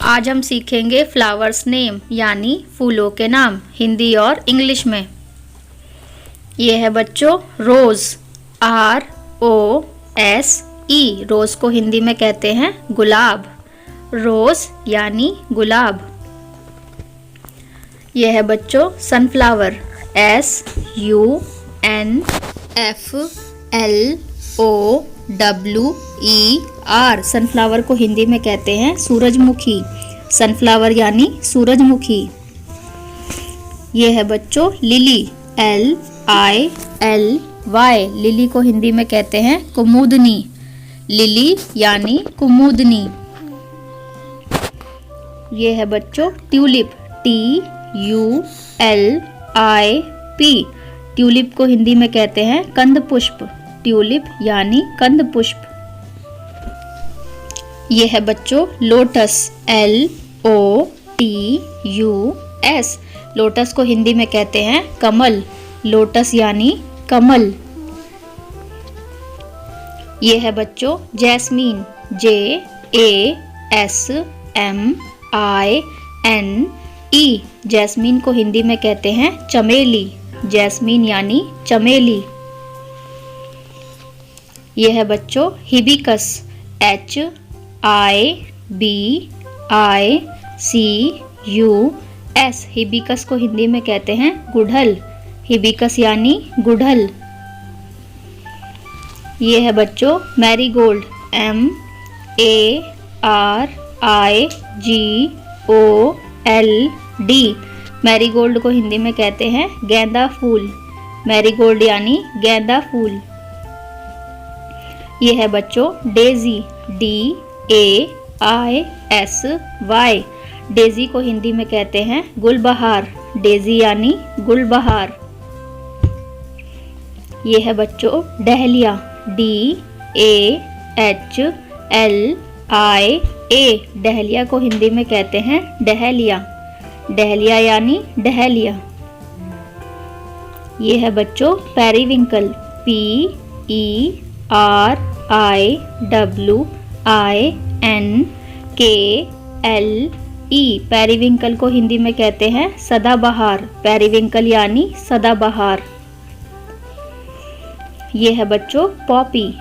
आज हम सीखेंगे फ्लावर्स नेम यानी फूलों के नाम हिंदी और इंग्लिश में। ये है बच्चों रोज़, ROSE। रोज़ को हिंदी में कहते हैं गुलाब। रोज़ यानी गुलाब। यह है बच्चों सनफ्लावर, SUNFLOWER। सनफ्लावर को हिंदी में कहते हैं सूरजमुखी। सनफ्लावर यानी सूरजमुखी। यह है बच्चों लिली, LILY। लिली को हिंदी में कहते हैं कुमुदनी। लिली यानी कुमुदनी। यह है बच्चों ट्यूलिप, TULIP। ट्यूलिप को हिंदी में कहते हैं कंद पुष्प। ट्यूलिप यानी कंद पुष्प। यह है बच्चों लोटस, LOTUS। लोटस को हिंदी में कहते हैं कमल। लोटस यानी कमल। यह है बच्चों जैस्मीन, JASMINE। जैस्मीन को हिंदी में कहते हैं चमेली। जैस्मीन यानी चमेली। यह है बच्चों हिबिस्कस, HIBISCUS। हिबिस्कस को हिंदी में कहते हैं गुड़हल। हिबिस्कस यानी गुड़हल। यह है बच्चों मैरीगोल्ड, MARIGOLD। मैरीगोल्ड को हिंदी में कहते हैं गेंदा फूल। मैरीगोल्ड यानी गेंदा फूल। यह है बच्चों डेजी, DAISY। डेजी को हिंदी में कहते हैं गुलबहार। डेजी यानी गुलबहार। यह है बच्चों डहलिया, DAHLIA। डहलिया को हिंदी में कहते हैं डहलिया। डहलिया यानी डहलिया। यह है बच्चों पेरीविंकल, PERIWINKLE। पेरीविंकल को हिंदी में कहते हैं सदाबहार। पेरीविंकल यानी सदाबहार। यह है बच्चों पॉपी,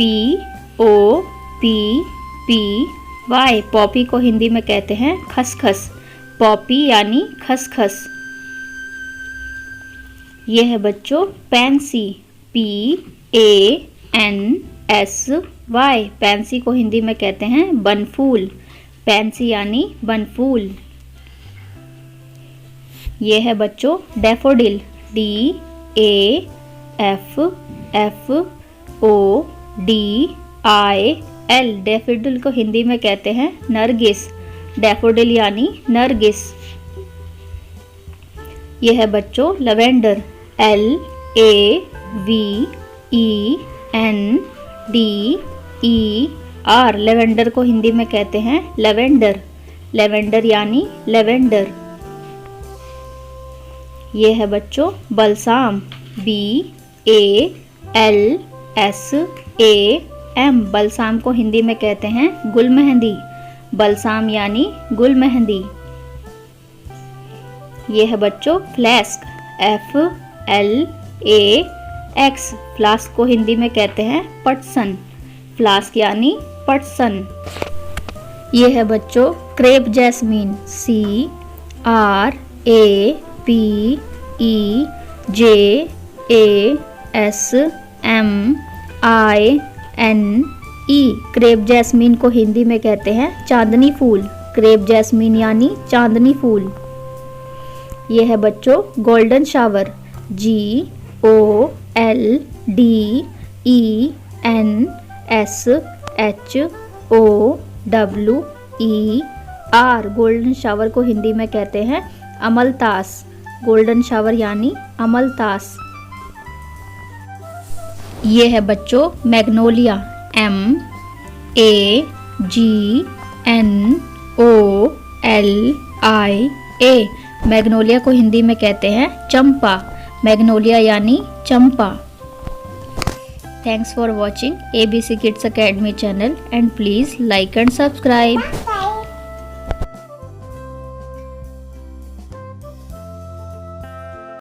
POPPY। पॉपी को हिंदी में कहते हैं खसखस। पॉपी यानी खसखस। यह है बच्चों पैंसी, PANSY। पैंसी को हिंदी में कहते हैं बनफूल। पैंसी यानी बनफूल। यह है बच्चों डैफोडिल, DAFFODIL। डैफोडिल को हिंदी में कहते हैं नरगिस। डैफोडिल यानी नरगिस। यह है बच्चों लवेंडर, LAVENDER। लेवेंडर को हिंदी में कहते हैं लेवेंडर। लेवेंडर यानी लेवेंडर। यह है बच्चों बलसाम, BALSAM। बलसाम को हिंदी में कहते हैं गुलमेहंदी। बलसाम यानी गुलमेहंदी। यह है बच्चों फ्लास्क, FLAX। फ्लास्क को हिंदी में कहते हैं पटसन। फ्लास्क यानी पटसन। यह है बच्चों crepe jasmine, CRAPEJASMINE। Crepe jasmine को हिंदी में कहते हैं चांदनी फूल। क्रेप जैस्मीन यानी चांदनी फूल। यह है बच्चों golden shower, GOLDENSHOWER। Golden shower को हिंदी में कहते हैं अमलतास। गोल्डन शावर यानी अमलतास। यह है बच्चों मैग्नोलिया, MAGNOLIA। मैग्नोलिया को हिंदी में कहते हैं चंपा। मैग्नोलिया यानी चंपा। Thanks for watching ABC Kids Academy channel and please like and subscribe.